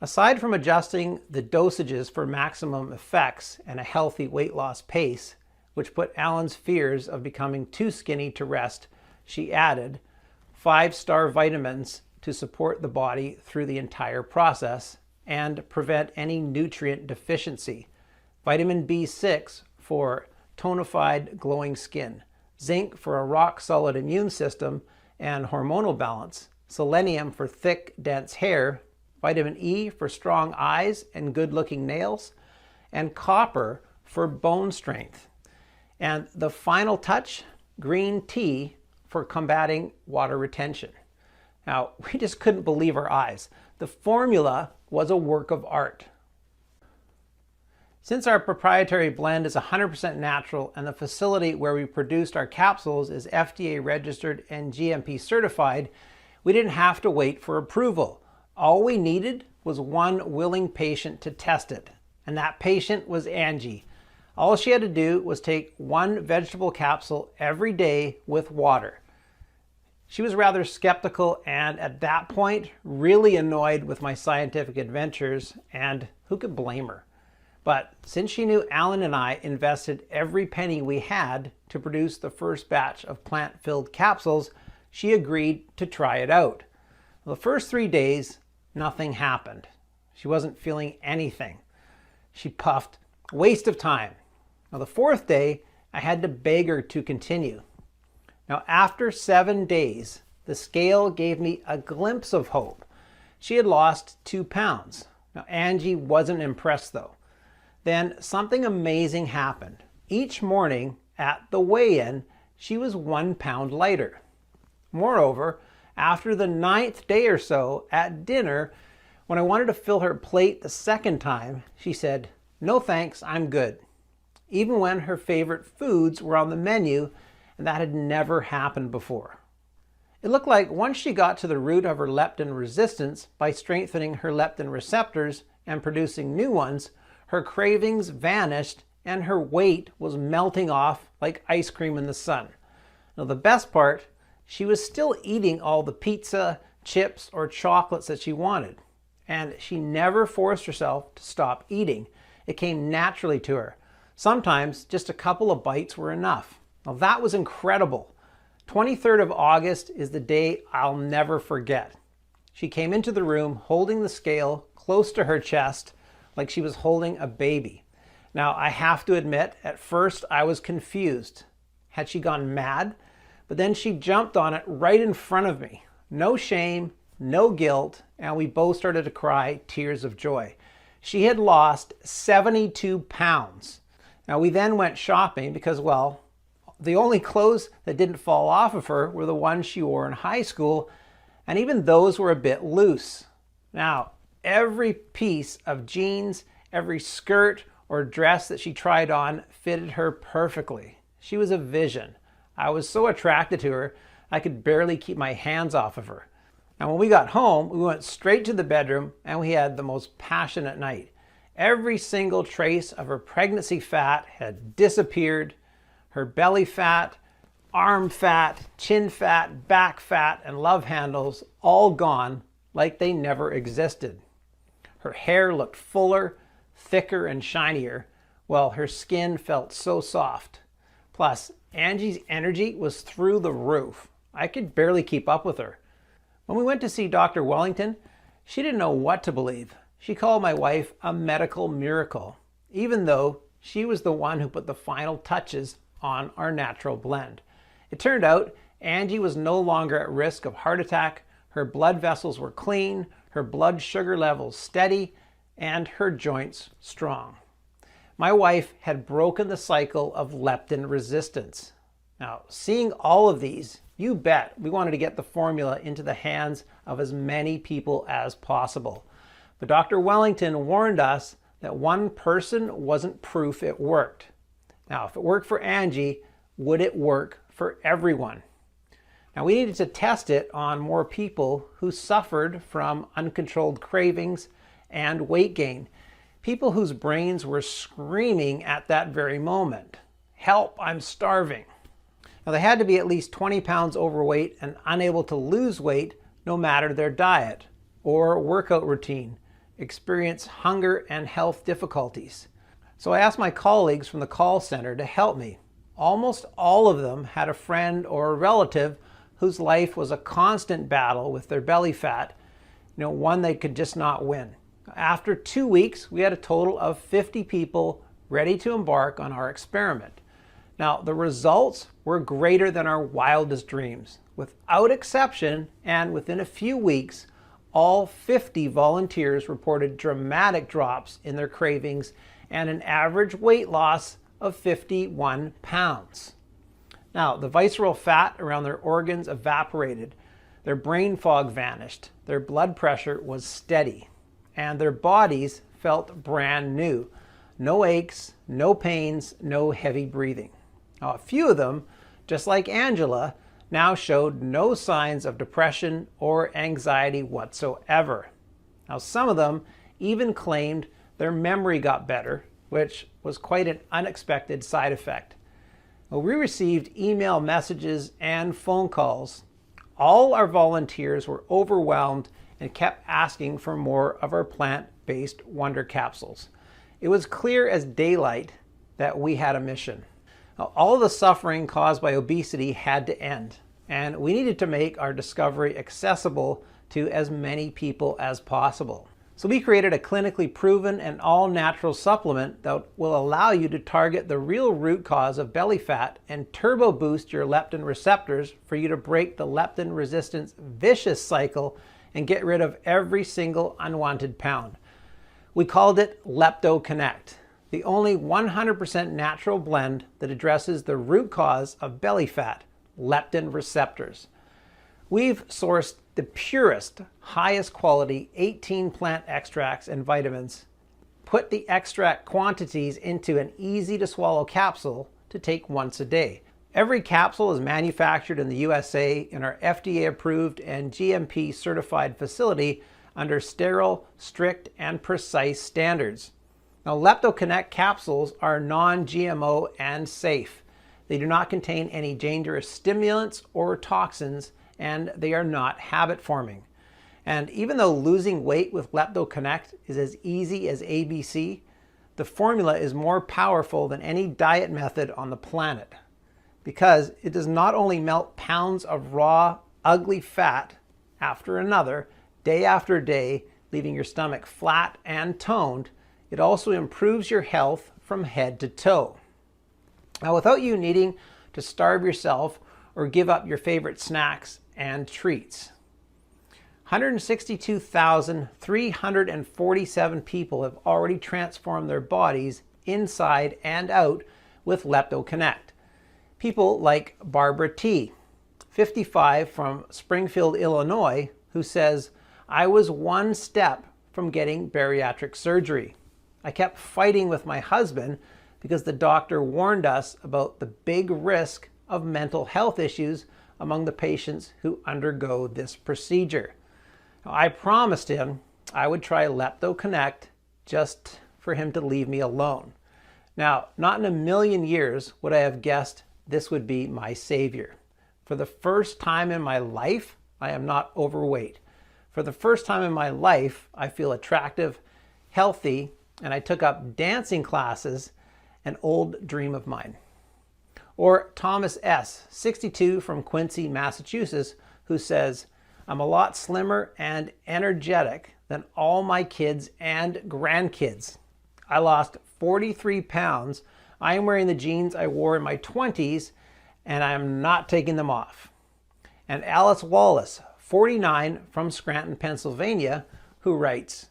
Aside from adjusting the dosages for maximum effects and a healthy weight loss pace, which put Alan's fears of becoming too skinny to rest, she added 5-star vitamins to support the body through the entire process and prevent any nutrient deficiency. Vitamin B6 for tonified, glowing skin, zinc for a rock-solid immune system and hormonal balance, selenium for thick, dense hair, vitamin E for strong eyes and good-looking nails, and copper for bone strength. And the final touch, green tea for combating water retention. Now, we just couldn't believe our eyes. The formula was a work of art. Since our proprietary blend is 100% natural and the facility where we produced our capsules is FDA registered and GMP certified, we didn't have to wait for approval. All we needed was one willing patient to test it, and that patient was Angie. All she had to do was take one vegetable capsule every day with water. She was rather skeptical and at that point really annoyed with my scientific adventures, and who could blame her? But since she knew Alan and I invested every penny we had to produce the first batch of plant-filled capsules, she agreed to try it out. The first 3 days, nothing happened. She wasn't feeling anything. She puffed, waste of time. Now the 4th day, I had to beg her to continue. Now after 7 days, the scale gave me a glimpse of hope. She had lost 2 pounds. Now Angie wasn't impressed though. Then something amazing happened. Each morning at the weigh-in, she was 1 pound lighter. Moreover, after the 9th day or so at dinner, when I wanted to fill her plate the 2nd time, she said, "No thanks, I'm good." Even when her favorite foods were on the menu, and that had never happened before. It looked like once she got to the root of her leptin resistance by strengthening her leptin receptors and producing new ones, her cravings vanished and her weight was melting off like ice cream in the sun. Now the best part, she was still eating all the pizza, chips, or chocolates that she wanted. And she never forced herself to stop eating. It came naturally to her. Sometimes just a couple of bites were enough. Now that was incredible. 23rd of August is the day I'll never forget. She came into the room holding the scale close to her chest like she was holding a baby. Now I have to admit, at first I was confused. Had she gone mad? But then she jumped on it right in front of me. No shame, no guilt, and we both started to cry tears of joy. She had lost 72 pounds. Now we then went shopping because, well, the only clothes that didn't fall off of her were the ones she wore in high school, and even those were a bit loose. Now, every piece of jeans, every skirt or dress that she tried on fitted her perfectly. She was a vision. I was so attracted to her, I could barely keep my hands off of her. Now when we got home, we went straight to the bedroom and we had the most passionate night. Every single trace of her pregnancy fat had disappeared. Her belly fat, arm fat, chin fat, back fat, and love handles all gone like they never existed. Her hair looked fuller, thicker, and shinier, while her skin felt so soft. Plus, Angie's energy was through the roof. I could barely keep up with her. When we went to see Dr. Wellington, she didn't know what to believe. She called my wife a medical miracle, even though she was the one who put the final touches on our natural blend. It turned out Angie was no longer at risk of heart attack, her blood vessels were clean, her blood sugar levels steady, and her joints strong. My wife had broken the cycle of leptin resistance. Now, seeing all of these, you bet we wanted to get the formula into the hands of as many people as possible. But Dr. Wellington warned us that one person wasn't proof it worked. Now, if it worked for Angie, would it work for everyone? Now, we needed to test it on more people who suffered from uncontrolled cravings and weight gain. People whose brains were screaming at that very moment, "Help, I'm starving." Now, they had to be at least 20 pounds overweight and unable to lose weight no matter their diet or workout routine, experience hunger and health difficulties. So I asked my colleagues from the call center to help me. Almost all of them had a friend or a relative whose life was a constant battle with their belly fat, one they could just not win. After 2 weeks, we had a total of 50 people ready to embark on our experiment. Now, the results were greater than our wildest dreams. Without exception, and within a few weeks, all 50 volunteers reported dramatic drops in their cravings and an average weight loss of 51 pounds. Now, the visceral fat around their organs evaporated, their brain fog vanished, their blood pressure was steady, and their bodies felt brand new. No aches, no pains, no heavy breathing. Now, a few of them, just like Angela, now showed no signs of depression or anxiety whatsoever. Now, some of them even claimed their memory got better, which was quite an unexpected side effect. Well, we received email messages and phone calls. All our volunteers were overwhelmed and kept asking for more of our plant-based Wonder Capsules. It was clear as daylight that we had a mission. Now, all of the suffering caused by obesity had to end, and we needed to make our discovery accessible to as many people as possible. So we created a clinically proven and all-natural supplement that will allow you to target the real root cause of belly fat and turbo boost your leptin receptors for you to break the leptin resistance vicious cycle and get rid of every single unwanted pound. We called it LeptoConnect, the only 100% natural blend that addresses the root cause of belly fat, leptin receptors. We've sourced the purest, highest quality 18 plant extracts and vitamins, put the extract quantities into an easy to swallow capsule to take once a day. Every capsule is manufactured in the USA in our FDA approved and GMP certified facility under sterile, strict, and precise standards. Now, LeptoConnect capsules are non-GMO and safe. They do not contain any dangerous stimulants or toxins, and they are not habit forming. And even though losing weight with LeptoConnect is as easy as ABC, The formula is more powerful than any diet method on the planet because it does not only melt pounds of raw, ugly fat after another, day after day, leaving your stomach flat and toned, it also improves your health from head to toe. Now, without you needing to starve yourself or give up your favorite snacks and treats. 162,347 people have already transformed their bodies inside and out with LeptoConnect. People like Barbara T., 55, from Springfield, Illinois, who says, "I was one step from getting bariatric surgery. I kept fighting with my husband because the doctor warned us about the big risk of mental health issues among the patients who undergo this procedure. Now, I promised him I would try LeptoConnect just for him to leave me alone. Now, not in a million years would I have guessed this would be my savior. For the first time in my life, I am not overweight. For the first time in my life, I feel attractive, healthy, and I took up dancing classes, an old dream of mine." Or Thomas S., 62, from Quincy, Massachusetts, who says, "I'm a lot slimmer and energetic than all my kids and grandkids. I lost 43 pounds. I am wearing the jeans I wore in my 20s, and I am not taking them off." And Alice Wallace, 49, from Scranton, Pennsylvania, who writes,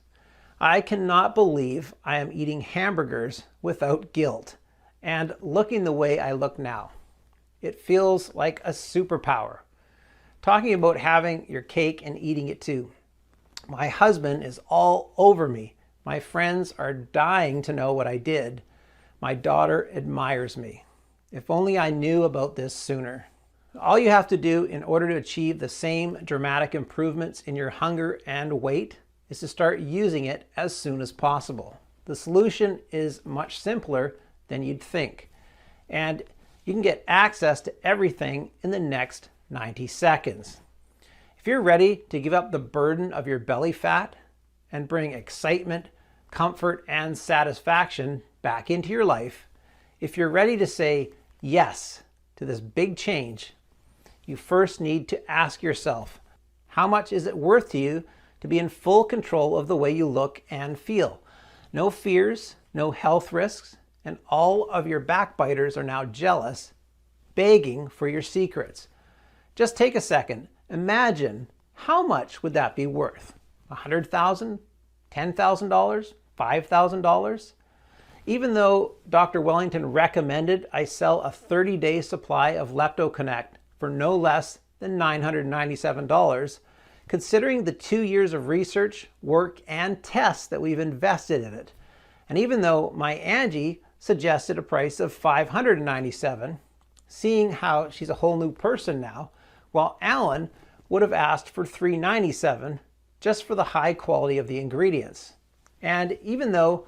"I cannot believe I am eating hamburgers without guilt and looking the way I look now. It feels like a superpower." Talking about having your cake and eating it too. "My husband is all over me. My friends are dying to know what I did. My daughter admires me. If only I knew about this sooner." All you have to do in order to achieve the same dramatic improvements in your hunger and weight is to start using it as soon as possible. The solution is much simpler than you'd think, and you can get access to everything in the next 90 seconds. If you're ready to give up the burden of your belly fat and bring excitement, comfort, and satisfaction back into your life, if you're ready to say yes to this big change, you first need to ask yourself, how much is it worth to you to be in full control of the way you look and feel? No fears, no health risks, and all of your backbiters are now jealous, begging for your secrets. Just take a second. Imagine, how much would that be worth? $100,000? $10,000? $5,000? Even though Dr. Wellington recommended I sell a 30-day supply of LeptoConnect for no less than $997, considering the 2 years of research, work, and tests that we've invested in it, and even though my Angie suggested a price of $597, seeing how she's a whole new person now, while Alan would have asked for $397 just for the high quality of the ingredients. And even though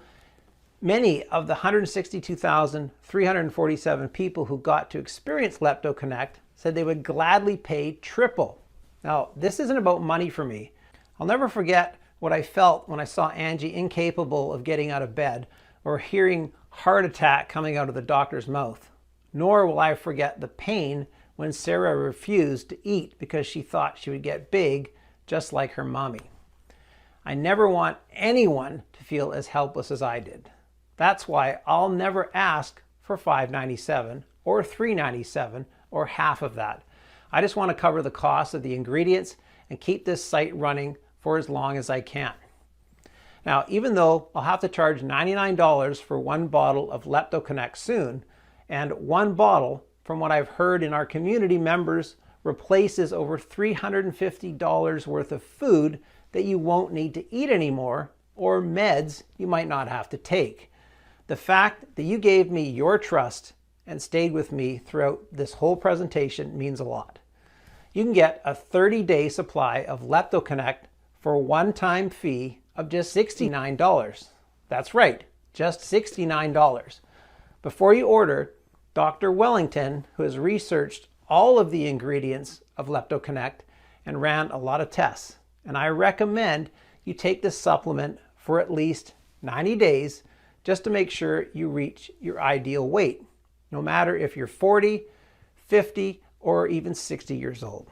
many of the 162,347 people who got to experience LeptoConnect said they would gladly pay triple. Now, this isn't about money for me. I'll never forget what I felt when I saw Angie incapable of getting out of bed or hearing heart attack coming out of the doctor's mouth. Nor will I forget the pain when Sarah refused to eat because she thought she would get big just like her mommy. I never want anyone to feel as helpless as I did. That's why I'll never ask for $597 or $397 or half of that. I just want to cover the cost of the ingredients and keep this site running for as long as I can. Now, even though I'll have to charge $99 for one bottle of LeptoConnect soon, and one bottle, from what I've heard in our community members, replaces over $350 worth of food that you won't need to eat anymore, or meds you might not have to take. The fact that you gave me your trust and stayed with me throughout this whole presentation means a lot. You can get a 30-day supply of LeptoConnect for a one-time fee of just $69. That's right, just $69. Before you order, Dr. Wellington, who has researched all of the ingredients of LeptoConnect and ran a lot of tests, and I recommend you take this supplement for at least 90 days just to make sure you reach your ideal weight, no matter if you're 40, 50, or even 60 years old.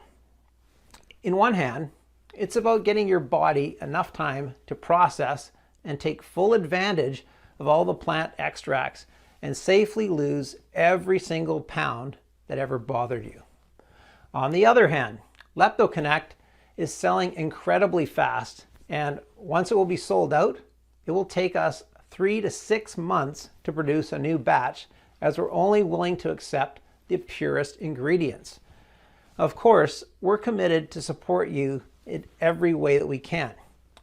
In one hand, it's about getting your body enough time to process and take full advantage of all the plant extracts and safely lose every single pound that ever bothered you. On the other hand, LeptoConnect is selling incredibly fast, and once it will be sold out, it will take us 3 to 6 months to produce a new batch, as we're only willing to accept the purest ingredients. Of course, we're committed to support you in every way that we can.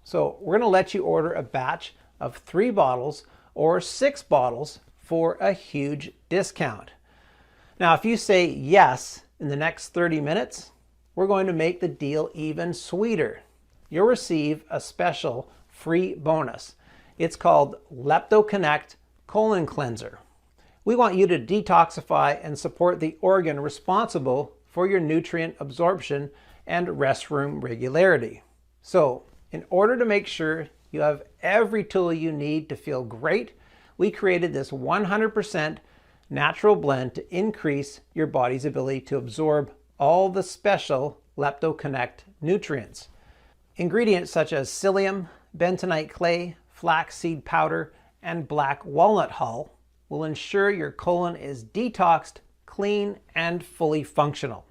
So we're going to let you order a batch of 3 bottles or 6 bottles for a huge discount. Now, if you say yes in the next 30 minutes, we're going to make the deal even sweeter. You'll receive a special free bonus. It's called LeptoConnect Colon Cleanser. We want you to detoxify and support the organ responsible for your nutrient absorption and restroom regularity. So, in order to make sure you have every tool you need to feel great, we created this 100% natural blend to increase your body's ability to absorb all the special LeptoConnect nutrients. Ingredients such as psyllium, bentonite clay, flaxseed powder, and black walnut hull will ensure your colon is detoxed, clean, and fully functional.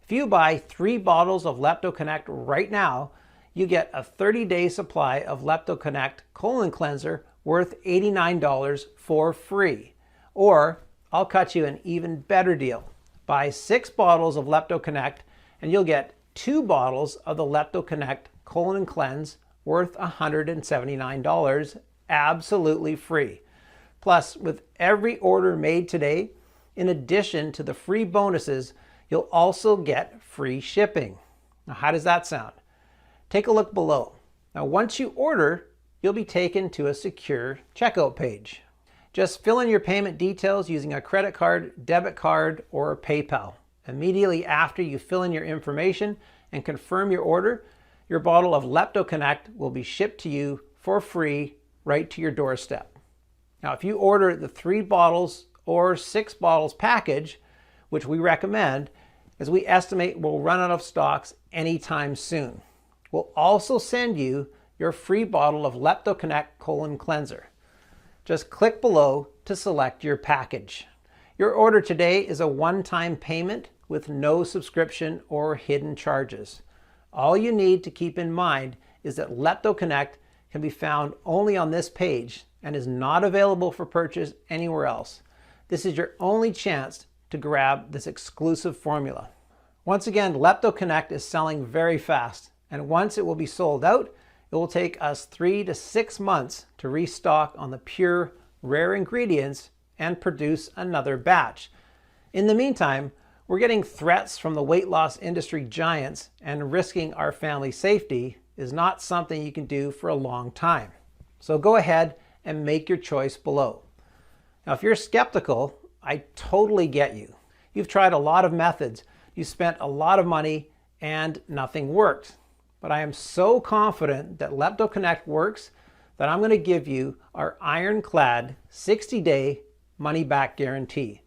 If you buy 3 bottles of LeptoConnect right now, you get a 30-day supply of LeptoConnect Colon Cleanser worth $89 for free. Or I'll cut you an even better deal. Buy 6 bottles of LeptoConnect and you'll get 2 bottles of the LeptoConnect Colon Cleanse worth $179 absolutely free. Plus, with every order made today, in addition to the free bonuses, you'll also get free shipping. Now, how does that sound? Take a look below. Now, once you order, you'll be taken to a secure checkout page. Just fill in your payment details using a credit card, debit card, or PayPal. Immediately after you fill in your information and confirm your order, your bottle of LeptoConnect will be shipped to you for free right to your doorstep. Now, if you order the 3 bottles or 6 bottles package, which we recommend, as we estimate we'll run out of stocks anytime soon. We'll also send you your free bottle of LeptoConnect Colon Cleanser. Just click below to select your package. Your order today is a one-time payment with no subscription or hidden charges. All you need to keep in mind is that LeptoConnect can be found only on this page and is not available for purchase anywhere else. This is your only chance to grab this exclusive formula. Once again, LeptoConnect is selling very fast, and once it will be sold out, it will take us 3 to 6 months to restock on the pure, rare ingredients and produce another batch. In the meantime, we're getting threats from the weight loss industry giants, and risking our family safety is not something you can do for a long time. So go ahead and make your choice below. Now, if you're skeptical, I totally get you. You've tried a lot of methods, you spent a lot of money, and nothing worked. But I am so confident that LeptoConnect works that I'm going to give you our ironclad 60-day money-back guarantee.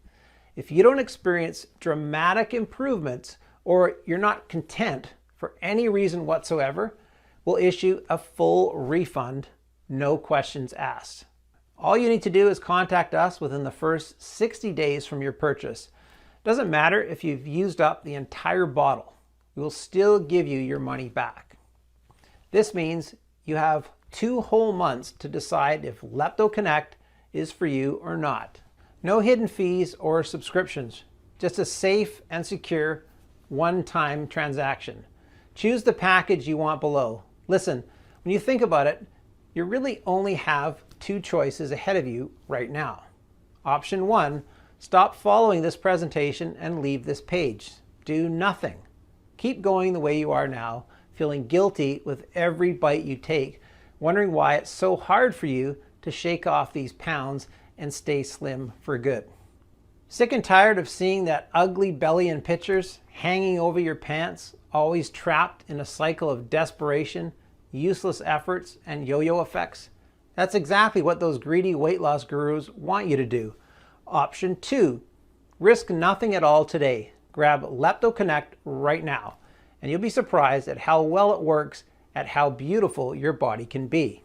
If you don't experience dramatic improvements or you're not content for any reason whatsoever, we'll issue a full refund, no questions asked. All you need to do is contact us within the first 60 days from your purchase. Doesn't matter if you've used up the entire bottle, we will still give you your money back. This means you have 2 whole months to decide if LeptoConnect is for you or not. No hidden fees or subscriptions, just a safe and secure one-time transaction. Choose the package you want below. Listen, when you think about it, you really only have 2 choices ahead of you right now. Option 1, stop following this presentation and leave this page. Do nothing. Keep going the way you are now, feeling guilty with every bite you take, wondering why it's so hard for you to shake off these pounds and stay slim for good. Sick and tired of seeing that ugly belly in pictures, hanging over your pants, always trapped in a cycle of desperation, useless efforts, and yo-yo effects? That's exactly what those greedy weight loss gurus want you to do. Option 2, risk nothing at all today. Grab LeptoConnect right now, and you'll be surprised at how well it works, at how beautiful your body can be.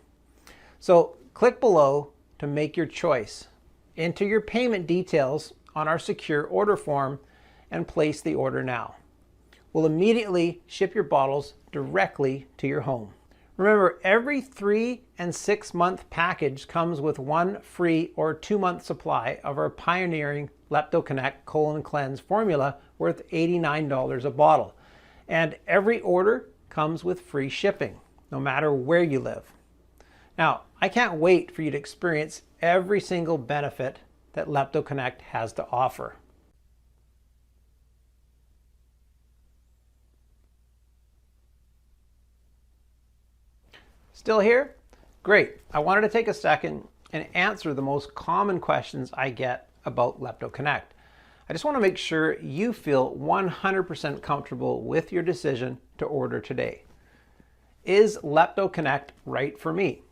So click below to make your choice. Enter your payment details on our secure order form and place the order now. We'll immediately ship your bottles directly to your home. Remember, every 3 and 6 month package comes with 1 free or 2-month supply of our pioneering LeptoConnect Colon Cleanse formula worth $89 a bottle. And every order comes with free shipping, no matter where you live. Now, I can't wait for you to experience every single benefit that LeptoConnect has to offer. Still here? Great. I wanted to take a second and answer the most common questions I get about LeptoConnect. I just want to make sure you feel 100% comfortable with your decision to order today. Is LeptoConnect right for me?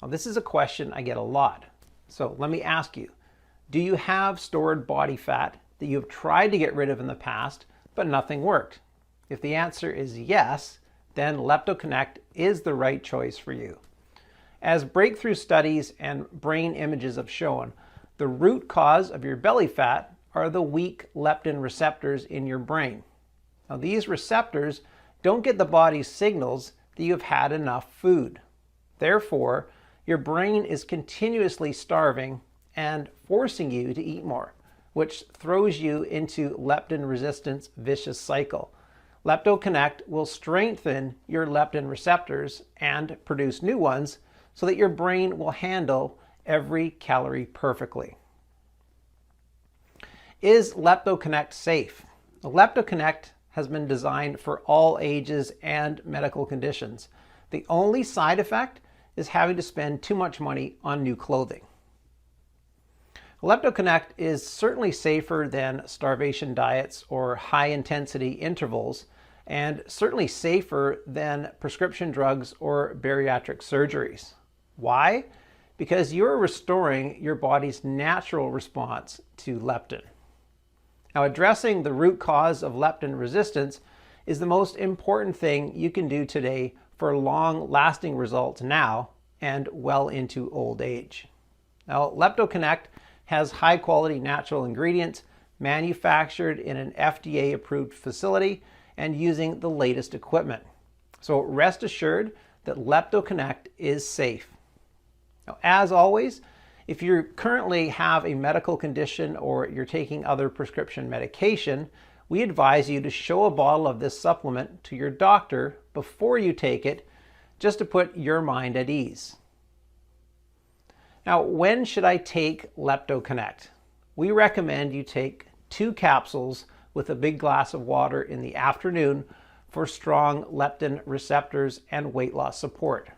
Well, this is a question I get a lot. So let me ask you, do you have stored body fat that you have tried to get rid of in the past, but nothing worked? If the answer is yes, then LeptoConnect is the right choice for you. As breakthrough studies and brain images have shown, the root cause of your belly fat are the weak leptin receptors in your brain. Now, these receptors don't get the body's signals that you have had enough food. Therefore, your brain is continuously starving and forcing you to eat more, which throws you into leptin resistance vicious cycle. LeptoConnect will strengthen your leptin receptors and produce new ones so that your brain will handle every calorie perfectly. Is LeptoConnect safe? LeptoConnect has been designed for all ages and medical conditions. The only side effect is having to spend too much money on new clothing. LeptoConnect is certainly safer than starvation diets or high-intensity intervals, and certainly safer than prescription drugs or bariatric surgeries. Why? Because you're restoring your body's natural response to leptin. Now, addressing the root cause of leptin resistance is the most important thing you can do today for long-lasting results now and well into old age. Now, LeptoConnect has high-quality natural ingredients manufactured in an FDA-approved facility and using the latest equipment. So rest assured that LeptoConnect is safe. Now, as always, if you currently have a medical condition or you're taking other prescription medication, we advise you to show a bottle of this supplement to your doctor before you take it, just to put your mind at ease. Now, when should I take LeptoConnect? We recommend you take 2 capsules with a big glass of water in the afternoon for strong leptin receptors and weight loss support.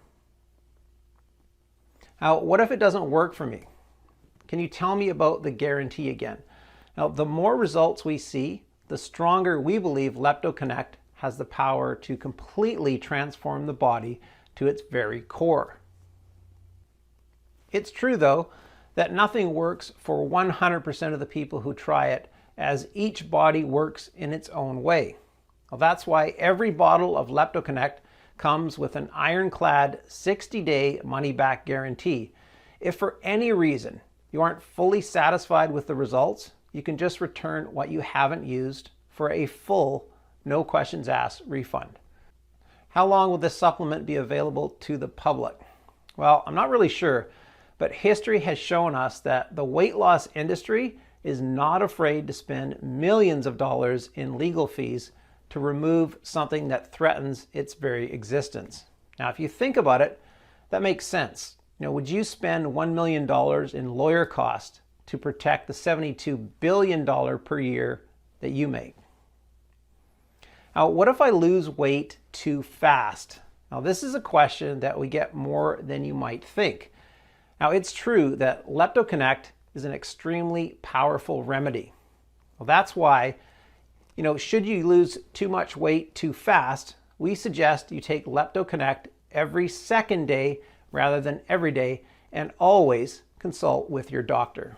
Now, what if it doesn't work for me? Can you tell me about the guarantee again? Now, the more results we see, the stronger we believe LeptoConnect has the power to completely transform the body to its very core. It's true, though, that nothing works for 100% of the people who try it, as each body works in its own way. Well, that's why every bottle of LeptoConnect comes with an ironclad 60-day money-back guarantee. If for any reason you aren't fully satisfied with the results, you can just return what you haven't used for a full, no questions asked refund. How long will this supplement be available to the public? Well, I'm not really sure, but history has shown us that the weight loss industry is not afraid to spend millions of dollars in legal fees to remove something that threatens its very existence. Now, if you think about it, that makes sense. Would you spend $1 million in lawyer costs to protect the $72 billion per year that you make? Now, what if I lose weight too fast? Now, this is a question that we get more than you might think. Now, it's true that LeptoConnect is an extremely powerful remedy. Well, that's why, should you lose too much weight too fast, we suggest you take LeptoConnect every second day rather than every day and always consult with your doctor.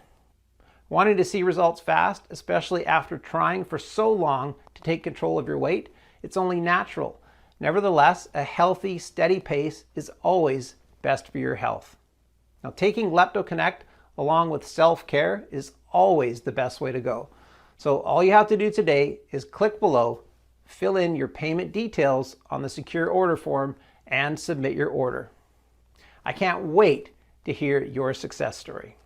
Wanting to see results fast, especially after trying for so long to take control of your weight, it's only natural. Nevertheless, a healthy, steady pace is always best for your health. Now, taking LeptoConnect along with self-care is always the best way to go. So all you have to do today is click below, fill in your payment details on the secure order form, and submit your order. I can't wait to hear your success story.